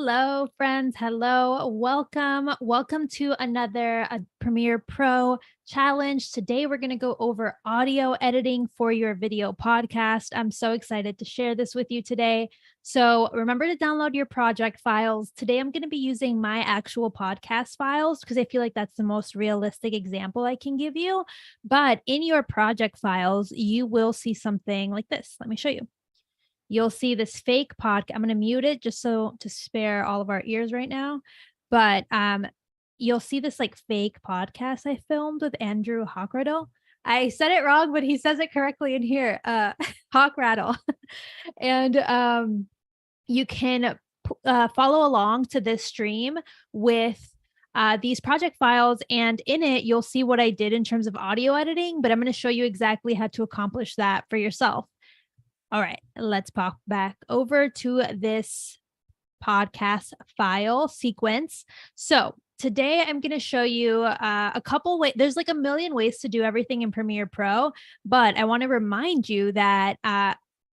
Hello, friends. Hello. Welcome. Welcome to another Premiere Pro challenge. Today, we're going to go over audio editing for your video podcast. I'm so excited to share this with you today. So remember to download your project files. Today, I'm going to be using my actual podcast files because I feel like that's the most realistic example I can give you. But in your project files, you will see something like this. Let me show you. You'll see this fake podcast. I'm going to mute it just so to spare all of our ears right now. But you'll see this like fake podcast I filmed with Andrew Hawkrattle. I said it wrong, but he says it correctly in here. Hawkrattle. And you can follow along to this stream with these project files, and in it you'll see what I did in terms of audio editing, but I'm going to show you exactly how to accomplish that for yourself. All right, let's pop back over to this podcast file sequence. So today I'm going to show you a couple ways. There's like a million ways to do everything in Premiere Pro, but I want to remind you that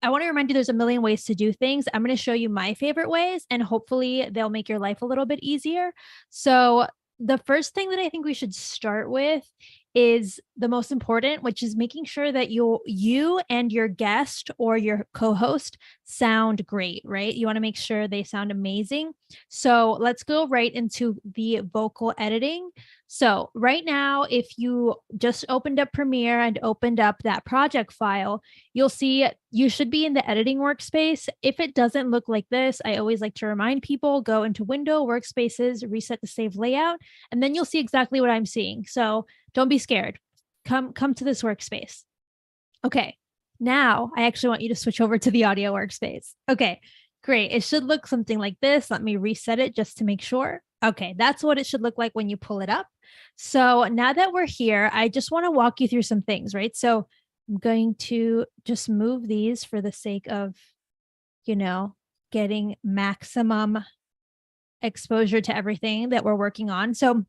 there's a million ways to do things. I'm going to show you my favorite ways, and hopefully they'll make your life a little bit easier. So the first thing that I think we should start with is the most important, which is making sure that you and your guest or your co-host sound great, right? You want to make sure they sound amazing. So let's go right into the vocal editing. So right now, if you just opened up Premiere and opened up that project file, you'll see you should be in the editing workspace. If it doesn't look like this, I always like to remind people, go into Window, Workspaces, reset the save layout, and then you'll see exactly what I'm seeing. So don't be scared. Come to this workspace. Okay, now I actually want you to switch over to the audio workspace. Okay, great. It should look something like this. Let me reset it just to make sure. Okay, that's what it should look like when you pull it up. So now that we're here, I just want to walk you through some things, right? So I'm going to just move these for the sake of, getting maximum exposure to everything that we're working on. So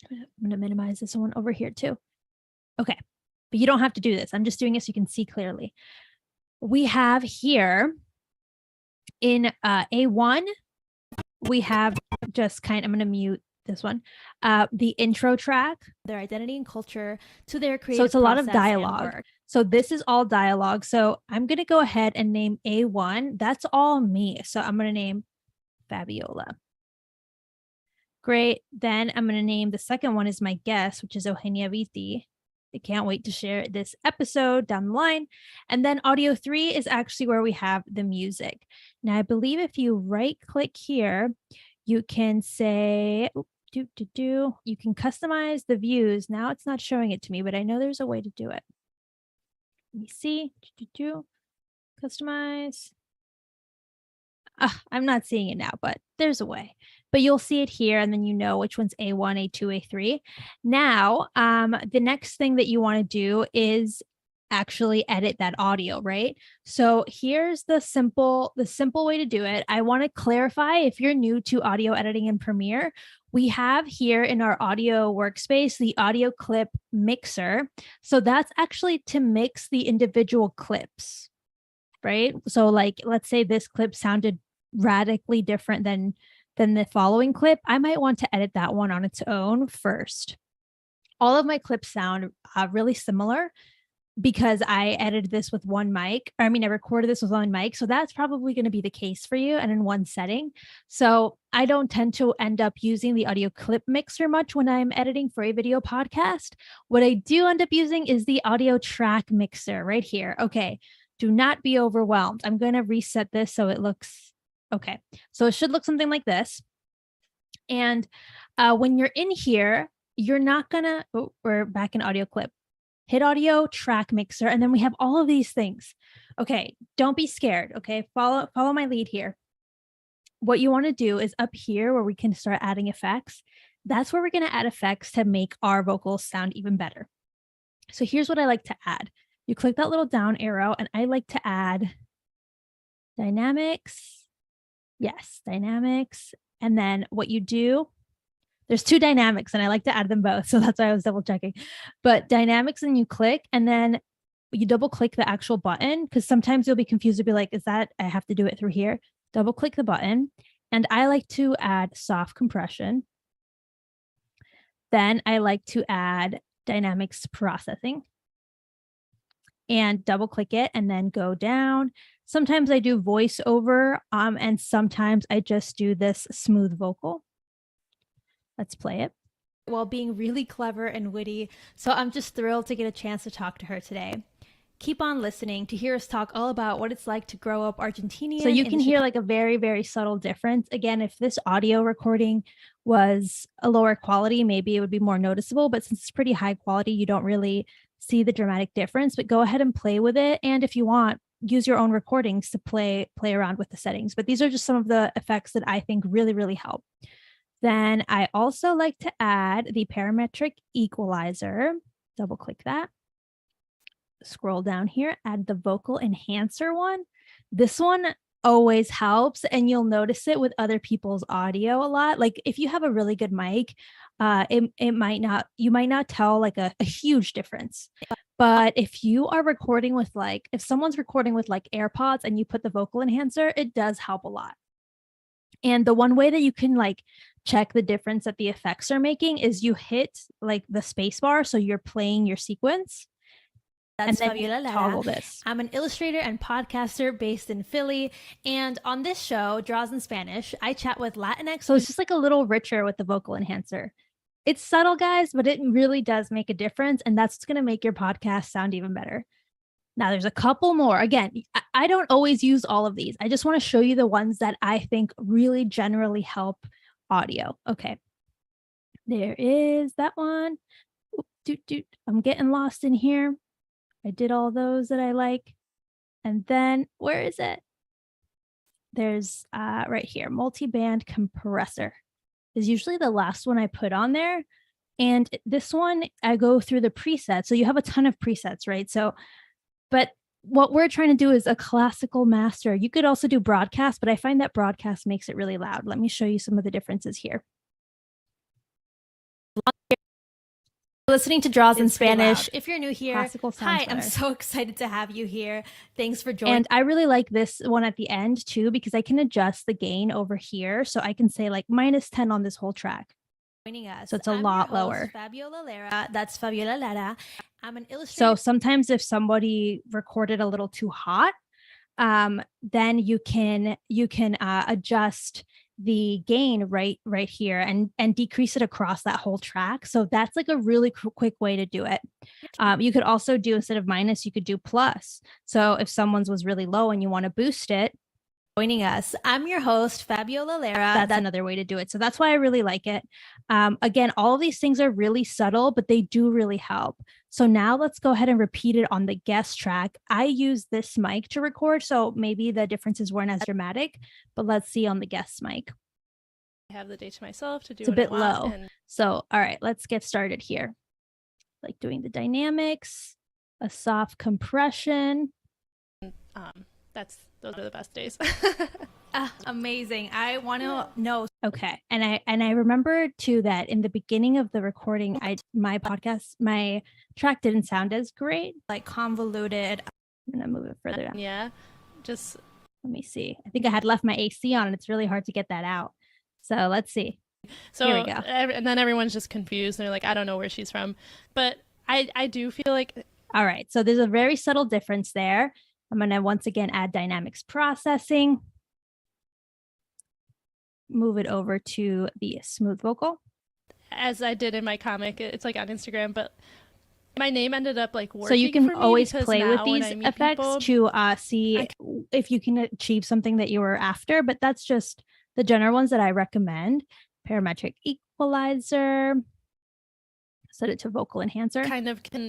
I'm going to minimize this one over here too. Okay, but you don't have to do this. I'm just doing it so you can see clearly. We have here in A1, we have I'm going to mute this one, the intro track, their identity and culture to their creative. So it's a lot of dialogue. So this is all dialogue. So I'm going to go ahead and name A1. That's all me. So I'm going to name Fabiola. Great. Then I'm going to name the second one is my guest, which is Eugenia Viti. I can't wait to share this episode down the line. And then audio 3 is actually where we have the music. Now, I believe if you right click here, you can say, you can customize the views. Now it's not showing it to me, but I know there's a way to do it. Let me see. Customize. I'm not seeing it now, but there's a way. But you'll see it here, and then you know which one's A1, A2, A3. Now, the next thing that you want to do is actually edit that audio, right? So here's the simple way to do it. I want to clarify, if you're new to audio editing in Premiere, we have here in our audio workspace the audio clip mixer. So that's actually to mix the individual clips, right? So like, let's say this clip sounded radically different than the following clip. I might want to edit that one on its own first. All of my clips sound really similar because I edited this with one mic. I recorded this with one mic. So that's probably going to be the case for you and in one setting. So I don't tend to end up using the audio clip mixer much when I'm editing for a video podcast. What I do end up using is the audio track mixer right here. Okay. Do not be overwhelmed. I'm going to reset this so it looks okay. So it should look something like this. And when you're in here, you're not going to, we're back in audio clip. Hit audio track mixer, and then we have all of these things. Okay, don't be scared. Okay, follow my lead here. What you want to do is up here where we can start adding effects. That's where we're going to add effects to make our vocals sound even better. So here's what I like to add. You click that little down arrow, and I like to add dynamics. Yes, dynamics. And then what you do, there's two dynamics and I like to add them both. So that's why I was double checking. But dynamics, and you click, and then you double click the actual button, because sometimes you'll be confused. You'll be like, is that, I have to do it through here? Double click the button. And I like to add soft compression. Then I like to add dynamics processing and double click it and then go down. Sometimes I do voiceover and sometimes I just do this smooth vocal. Let's play it. While being really clever and witty. So I'm just thrilled to get a chance to talk to her today. Keep on listening to hear us talk all about what it's like to grow up Argentinian. So you can hear like a very, very subtle difference. Again, if this audio recording was a lower quality, maybe it would be more noticeable, but since it's pretty high quality, you don't really see the dramatic difference, but go ahead and play with it. And if you want, use your own recordings to play around with the settings. But these are just some of the effects that I think really, really help. Then I also like to add the parametric equalizer. Double click that. Scroll down here, add the vocal enhancer one. This one always helps, and you'll notice it with other people's audio a lot. Like if you have a really good mic, you might not tell like a huge difference. But if you are recording with if someone's recording with like AirPods and you put the vocal enhancer, it does help a lot. And the one way that you can like check the difference that the effects are making is you hit like the space bar. So you're playing your sequence. That's Fabiola Lara. I'm an illustrator and podcaster based in Philly. And on this show, Draws in Spanish, I chat with Latinx. So it's just like a little richer with the vocal enhancer. It's subtle, guys, but it really does make a difference. And that's going to make your podcast sound even better. Now, there's a couple more. Again, I don't always use all of these. I just want to show you the ones that I think really generally help audio. Okay. There is that one. I'm getting lost in here. I did all those that I like. And then where is it? There's right here, multi-band compressor is usually the last one I put on there. And this one, I go through the presets. So you have a ton of presets, right? So, but what we're trying to do is a classical master. You could also do broadcast, but I find that broadcast makes it really loud. Let me show you some of the differences here. Listening to Draws in Spanish. If you're new here, hi, I'm so excited to have you here. Thanks for joining. And I really like this one at the end too, because I can adjust the gain over here. So I can say like -10 on this whole track. Joining us. So it's a lot lower. Fabiola Lara. That's Fabiola Lara. I'm an illustrator. So sometimes if somebody recorded a little too hot, then you can adjust the gain right here and decrease it across that whole track. So that's like a really quick way to do it. You could also do, instead of minus, you could do plus. So if someone's was really low and you want to boost it, joining us, I'm your host, Fabiola Lara. That's another way to do it. So that's why I really like it. Again, all of these things are really subtle, but they do really help. So now let's go ahead and repeat it on the guest track. I use this mic to record, so maybe the differences weren't as dramatic, but let's see on the guest mic. I have the day to myself to do it's a bit low. So, all right, let's get started here. Like doing the dynamics, a soft compression. Those are the best days. Amazing. I want to know. Okay. And I remember too that in the beginning of the recording, my track didn't sound as great, like convoluted. I'm going to move it further down. Yeah. Just let me see. I think I had left my AC on and it's really hard to get that out. So let's see. So here we go. And then everyone's just confused. And they're like, I don't know where she's from. But I do feel like. All right. So there's a very subtle difference there. I'm going to once again add dynamics processing. Move it over to the smooth vocal. As I did in my comic, it's like on Instagram, but my name ended up like working. So you can always play with these effects to see if you can achieve something that you were after, but that's just the general ones that I recommend. Parametric equalizer. Set it to vocal enhancer.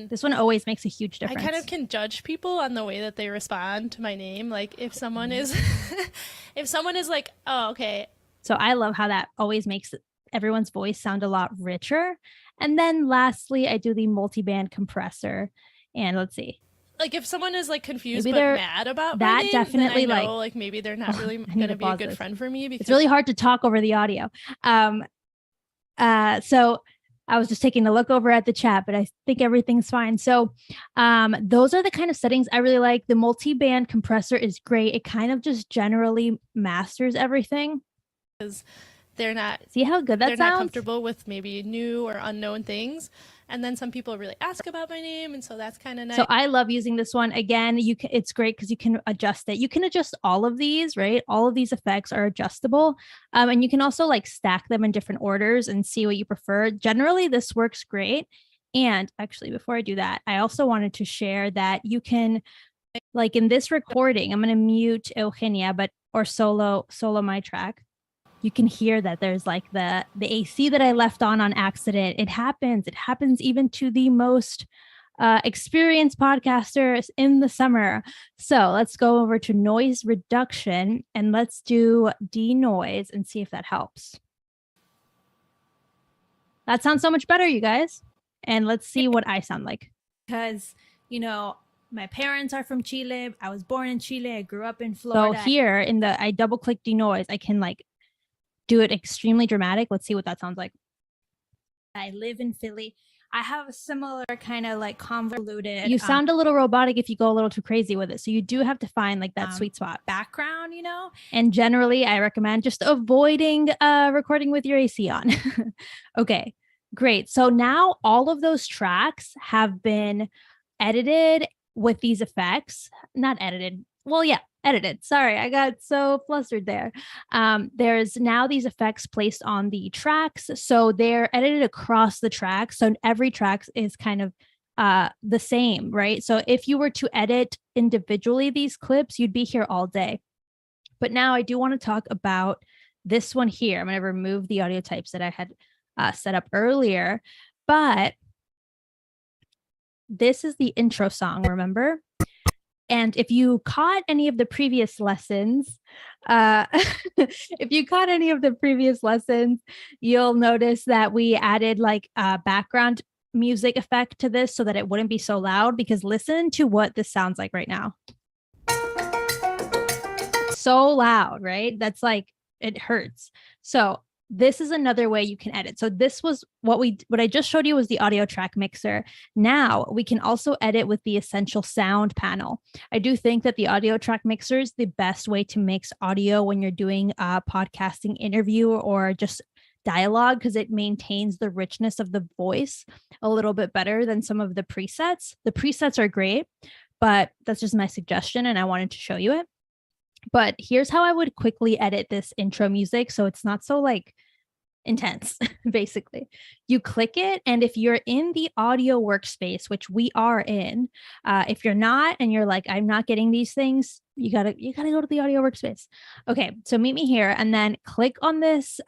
This one always makes a huge difference. I kind of can judge people on the way that they respond to my name. Like if someone is like, oh, okay. So I love how that always makes everyone's voice sound a lot richer. And then lastly, I do the multi-band compressor. And let's see. Like if someone is like confused but mad about that, my name, definitely then I know, like maybe they're not really going to be a good friend for me. Because it's really hard to talk over the audio. So I was just taking a look over at the chat, but I think everything's fine. So those are the kind of settings I really like. The multi-band compressor is great. It kind of just generally masters everything. because they're not See how good they're that not sounds? comfortable with maybe new or unknown things. And then some people really ask about my name, and so that's kind of nice. So I love using this one. Again, it's great because you can adjust it. You can adjust all of these, right? All of these effects are adjustable. And you can also like stack them in different orders and see what you prefer. Generally, this works great. And actually, before I do that, I also wanted to share that you can, like in this recording, I'm going to mute Eugenia, or solo my track. You can hear that there's like the AC that I left on accident. It happens. It happens even to the most experienced podcasters in the summer. So let's go over to noise reduction and let's do denoise and see if that helps. That sounds so much better, you guys. And let's see what I sound like. Because, my parents are from Chile. I was born in Chile. I grew up in Florida. So here I double click denoise. I can like do it extremely dramatic. Let's see what that sounds like. I live in Philly. I have a similar kind of like convoluted. You sound a little robotic if you go a little too crazy with it. So you do have to find like that sweet spot background, And generally, I recommend just avoiding recording with your AC on. Okay, great. So now all of those tracks have been edited with these effects. Not edited. Well, yeah, edited. Sorry, I got so flustered there. There's now these effects placed on the tracks. So they're edited across the tracks. So every track is kind of the same, right? So if you were to edit individually these clips, you'd be here all day. But now I do want to talk about this one here. I'm going to remove the audio types that I had set up earlier. But this is the intro song, remember? And if you caught any of the previous lessons, you'll notice that we added like a background music effect to this so that it wouldn't be so loud, because listen to what this sounds like right now. So loud, right? That's like, it hurts. So this is another way you can edit. So this was what I just showed you was the audio track mixer. Now we can also edit with the essential sound panel. I do think that the audio track mixer is the best way to mix audio when you're doing a podcasting interview or just dialogue, because it maintains the richness of the voice a little bit better than some of the presets. The presets are great, but that's just my suggestion and I wanted to show you it. But here's how I would quickly edit this intro music so it's not so like intense. Basically, you click it, and if you're in the audio workspace, which we are in, if you're not and you're like, I'm not getting these things, you gotta go to the audio workspace. Okay, so meet me here and then click on this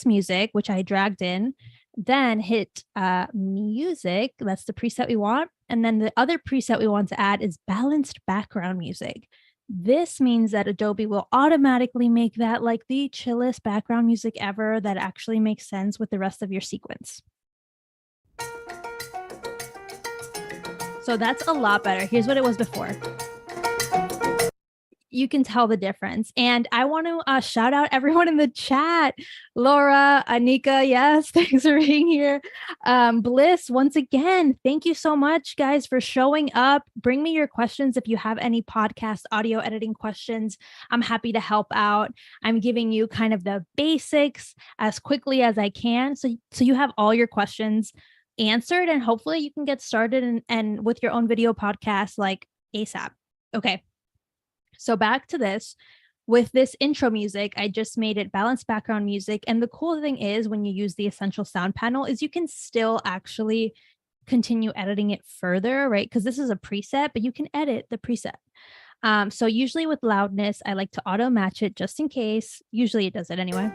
music, which I dragged in, then hit music. That's the preset we want. And then the other preset we want to add is balanced background music. This means that Adobe will automatically make that like the chillest background music ever that actually makes sense with the rest of your sequence. So that's a lot better. Here's what it was before. You can tell the difference. And I want to shout out everyone in the chat. Laura, Anika, yes, thanks for being here. Bliss, once again, thank you so much, guys, for showing up. Bring me your questions if you have any podcast audio editing questions. I'm happy to help out. I'm giving you kind of the basics as quickly as I can. So you have all your questions answered, and hopefully you can get started and with your own video podcast like ASAP. Okay. So back to this, with this intro music, I just made it balanced background music. And the cool thing is when you use the essential sound panel is you can still actually continue editing it further, right? Because this is a preset, but you can edit the preset. So usually with loudness, I like to auto match it just in case. Usually it does it anyway.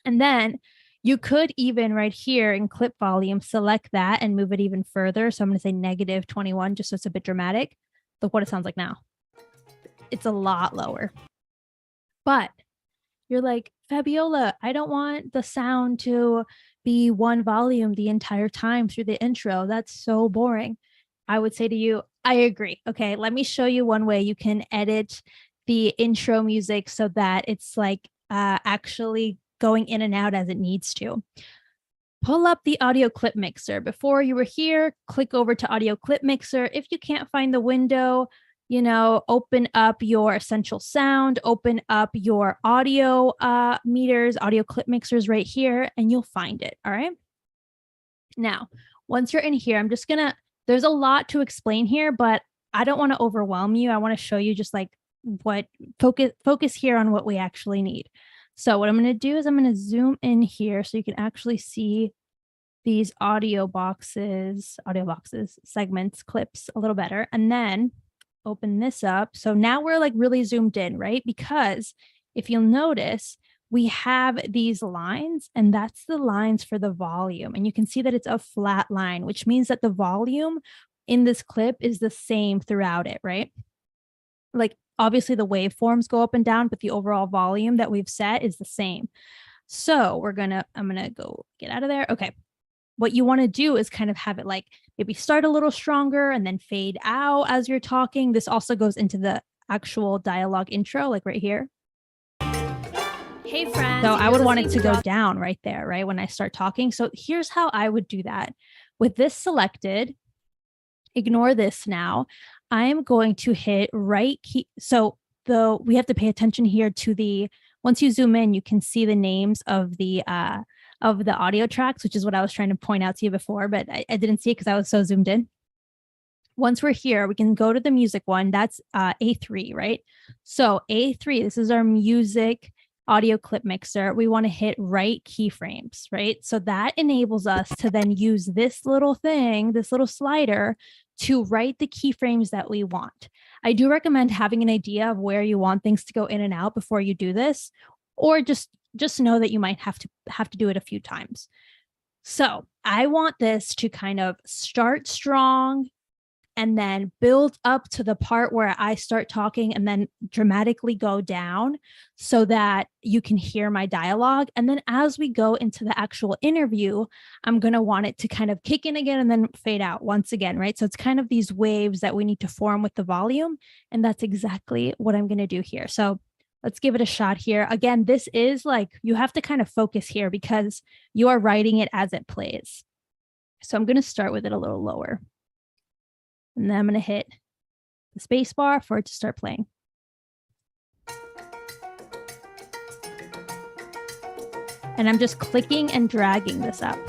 And then you could even right here in clip volume, select that and move it even further. So I'm going to say -21, just so it's a bit dramatic. Look what it sounds like now. It's a lot lower. But you're like, Fabiola, I don't want the sound to be one volume the entire time through the intro. That's so boring. I would say to you, I agree. Okay, let me show you one way you can edit the intro music so that it's like actually going in and out as it needs to. Pull up the audio clip mixer. Before you were here, click over to audio clip mixer. If you can't find the window, open up your essential sound, open up your audio meters, audio clip mixers right here, and you'll find it. All right. Now, once you're in here, there's a lot to explain here, but I don't want to overwhelm you. I want to show you just like what focus here on what we actually need. So what I'm going to do is I'm going to zoom in here so you can actually see these audio boxes, segments, clips a little better. And then open this up. So now we're like really zoomed in, right? Because if you'll notice, we have these lines, and that's the lines for the volume. And you can see that it's a flat line, which means that the volume in this clip is the same throughout it, right? Like obviously the waveforms go up and down, but the overall volume that we've set is the same. So I'm gonna go get out of there. Okay. What you want to do is kind of have it like maybe start a little stronger and then fade out as you're talking. This also goes into the actual dialogue intro, like right here. Hey friends. So I would want it to go down right there, right? When I start talking. So here's how I would do that. With this selected, ignore this now. I'm going to hit right key. So we have to pay attention here to once you zoom in, you can see the names of the audio tracks, which is what I was trying to point out to you before, but I didn't see it because I was so zoomed in. Once we're here, we can go to the music one. That's A3, right? So A3, this is our music audio clip mixer. We want to hit right keyframes, right? So that enables us to then use this little slider to write the keyframes that we want. I do recommend having an idea of where you want things to go in and out before you do this, or just know that you might have to do it a few times. So I want this to kind of start strong and then build up to the part where I start talking and then dramatically go down so that you can hear my dialogue. And then as we go into the actual interview, I'm going to want it to kind of kick in again and then fade out once again, right? So it's kind of these waves that we need to form with the volume. And that's exactly what I'm going to do here. So let's give it a shot here. Again, this is like, you have to kind of focus here because you are writing it as it plays. So I'm going to start with it a little lower. And then I'm going to hit the space bar for it to start playing. And I'm just clicking and dragging this up.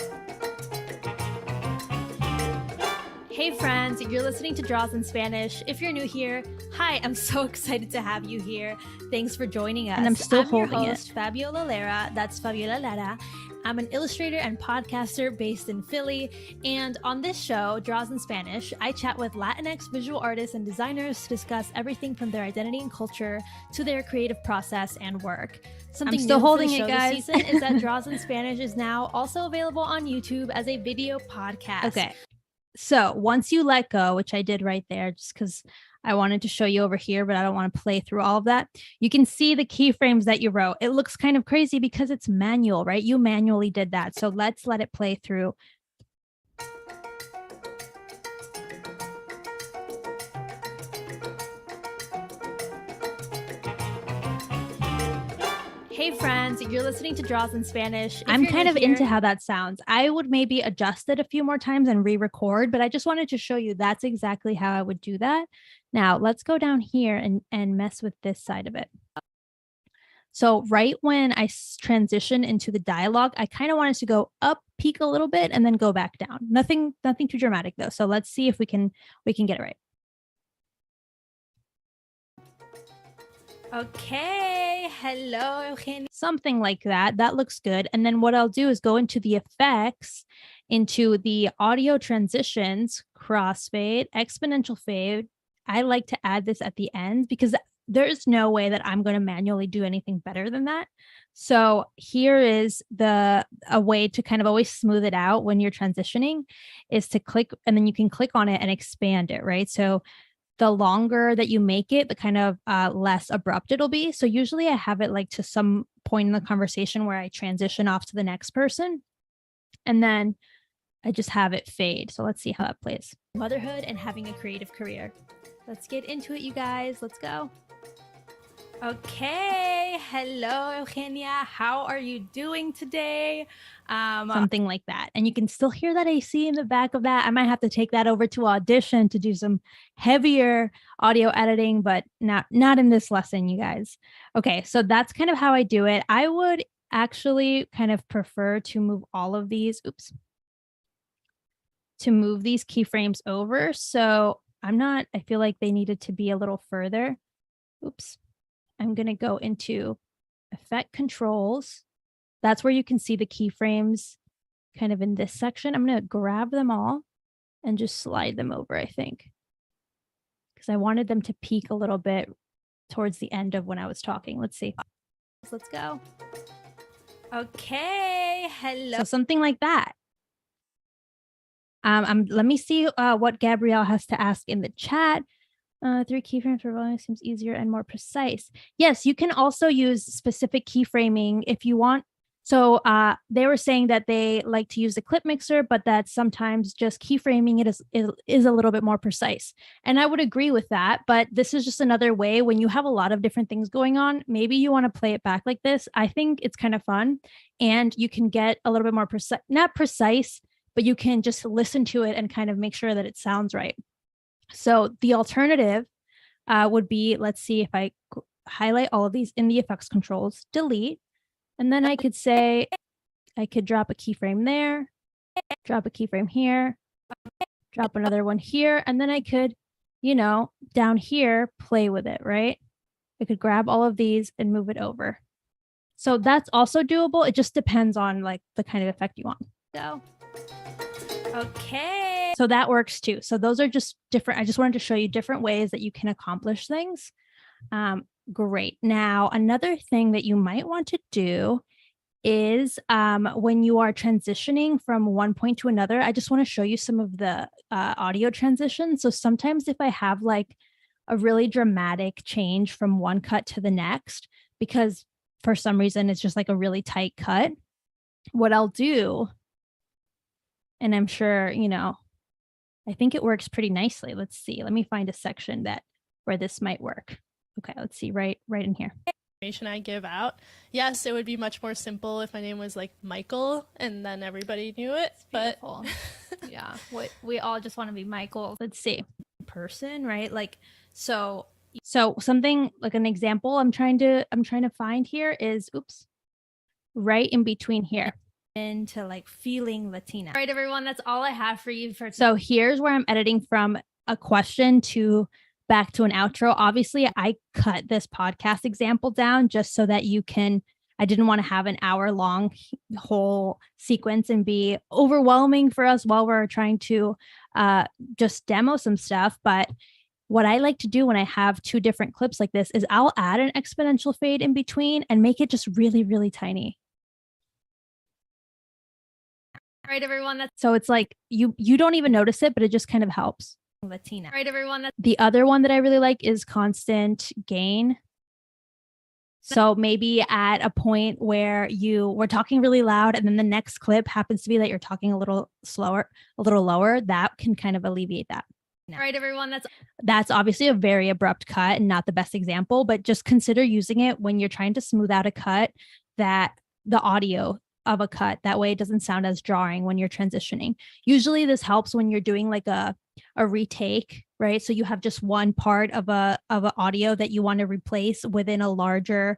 Hey friends, you're listening to Draws in Spanish. If you're new here, hi, I'm so excited to have you here. Thanks for joining us. And I'm still holding your host, Fabiola Lara. That's Fabiola Lara. I'm an illustrator and podcaster based in Philly. And on this show, Draws in Spanish, I chat with Latinx visual artists and designers to discuss everything from their identity and culture to their creative process and work. Something I'm still new holding for the it, show guys. This season is that Draws in Spanish is now also available on YouTube as a video podcast. Okay. So once you let go, which I did right there, just because I wanted to show you over here, but I don't want to play through all of that. You can see the keyframes that you wrote. It looks kind of crazy because it's manual, right? You manually did that. So let's let it play through. Hey friends, you're listening to Draws in Spanish. I'm kind of into how that sounds. I would maybe adjust it a few more times and re-record, but I just wanted to show you that's exactly how I would do that. Now let's go down here and mess with this side of it. So right when I transition into the dialogue, I kind of want us to go up, peak a little bit, and then go back down. Nothing too dramatic though. So let's see if we can get it right. Okay, hello, Eugenia. Something like that. That looks good. And then what I'll do is go into the effects, into the audio transitions, crossfade, exponential fade. I like to add this at the end because there's no way that I'm going to manually do anything better than that. So here is a way to kind of always smooth it out when you're transitioning is to click, and then you can click on it and expand it, right? So the longer that you make it, the kind of less abrupt it'll be. So usually I have it like to some point in the conversation where I transition off to the next person. And then I just have it fade. So let's see how that plays. Motherhood and having a creative career. Let's get into it, you guys. Let's go. Okay. Hello, Eugenia. How are you doing today? Something like that. And you can still hear that AC in the back of that. I might have to take that over to Audition to do some heavier audio editing, but not in this lesson, you guys. Okay, so that's kind of how I do it. I would actually kind of prefer to move all of these, to move these keyframes over. So I feel like they needed to be a little further. Oops. I'm going to go into Effect Controls. That's where you can see the keyframes kind of in this section. I'm going to grab them all and just slide them over, I think, because I wanted them to peak a little bit towards the end of when I was talking. Let's see. Let's go. Okay. Hello. So something like that. Let me see what Gabrielle has to ask in the chat. 3 keyframes for volume seems easier and more precise. Yes, you can also use specific keyframing if you want. So they were saying that they like to use the clip mixer, but that sometimes just keyframing it is a little bit more precise. And I would agree with that, but this is just another way when you have a lot of different things going on, maybe you want to play it back like this. I think it's kind of fun and you can get a little bit more precise, not precise, but you can just listen to it and kind of make sure that it sounds right. So the alternative would be, let's see if I highlight all of these in the effects controls, delete, and then I could say, I could drop a keyframe there, drop a keyframe here, drop another one here, and then I could, down here, play with it, right? I could grab all of these and move it over. So that's also doable. It just depends on like the kind of effect you want. Go. Okay. So that works too. So those are just different. I just wanted to show you different ways that you can accomplish things. Great. Now, another thing that you might want to do is when you are transitioning from one point to another, I just want to show you some of the audio transitions. So sometimes if I have like a really dramatic change from one cut to the next, because for some reason it's just like a really tight cut, what I'll do, and I'm sure, I think it works pretty nicely. Let's see. Let me find a section where this might work. Okay, let's see, right in here. Information I give out. Yes, it would be much more simple if my name was like Michael and then everybody knew it. But yeah, we all just want to be Michael. Let's see. Person, right? Like so something like an example I'm trying to find here is right in between here. Into like feeling Latina. All right, everyone, that's all I have for you for. So here's where I'm editing from a question to back to an outro. Obviously, I cut this podcast example down just so that I didn't want to have an hour-long whole sequence and be overwhelming for us while we're trying to just demo some stuff. But what I like to do when I have 2 different clips like this is I'll add an exponential fade in between and make it just really, really tiny. All right, everyone. So it's like you don't even notice it, but it just kind of helps. Latina. All right, everyone. The other one that I really like is constant gain. So maybe at a point where you were talking really loud and then the next clip happens to be that you're talking a little slower, a little lower, that can kind of alleviate that. All right, everyone. That's obviously a very abrupt cut and not the best example, but just consider using it when you're trying to smooth out a cut, that the audio of a cut, that way it doesn't sound as jarring when you're transitioning. Usually this helps when you're doing like a retake, right? So you have just one part of a audio that you want to replace within a larger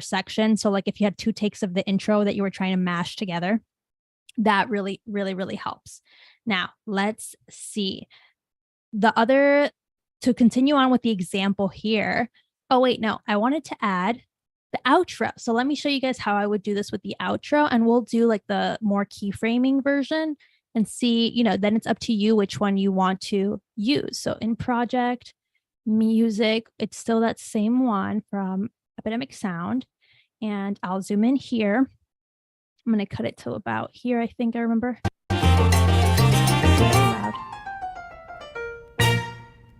section. So like if you had 2 takes of the intro that you were trying to mash together, that really, really, really helps. Now let's see to continue on with the example here. Oh wait, no, I wanted to add the outro. So let me show you guys how I would do this with the outro, and we'll do like the more keyframing version and see, then it's up to you which one you want to use. So in project, music, it's still that same one from Epidemic Sound. And I'll zoom in here. I'm going to cut it to about here. I think I remember.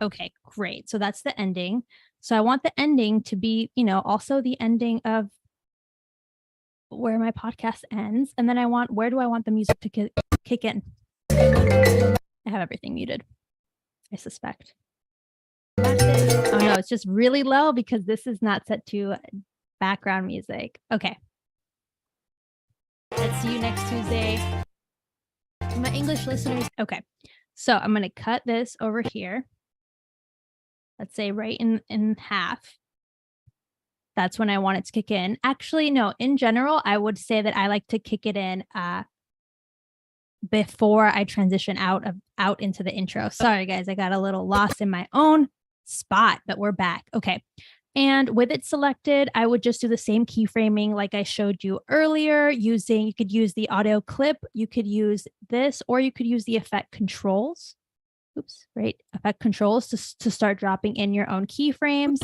Okay, great. So that's the ending. So I want the ending to be, also the ending of where my podcast ends. And then where do I want the music to kick in? I have everything muted, I suspect. Oh no, it's just really low because this is not set to background music. Okay. Let's see you next Tuesday. My English listeners. Okay. So I'm going to cut this over here. Let's say right in half. That's when I want it to kick in. Actually, no, in general, I would say that I like to kick it in before I transition out into the intro. Sorry guys, I got a little lost in my own spot, but we're back. Okay. And with it selected, I would just do the same keyframing like I showed you earlier you could use the audio clip, you could use this, or you could use the effect controls. Right? Effect controls to start dropping in your own keyframes.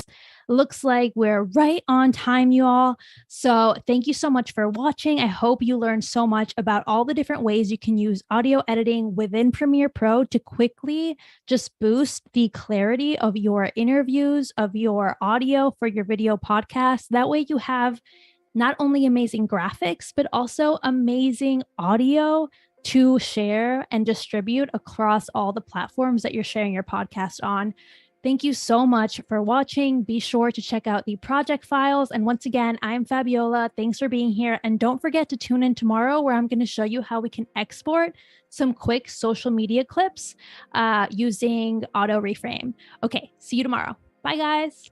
Looks like we're right on time, you all. So thank you so much for watching. I hope you learned so much about all the different ways you can use audio editing within Premiere Pro to quickly just boost the clarity of your interviews, of your audio for your video podcast. That way you have not only amazing graphics, but also amazing audio to share and distribute across all the platforms that you're sharing your podcast on. Thank you so much for watching. Be sure to check out the project files. And once again, I'm Fabiola. Thanks for being here. And don't forget to tune in tomorrow where I'm going to show you how we can export some quick social media clips using Auto Reframe. Okay, see you tomorrow. Bye, guys.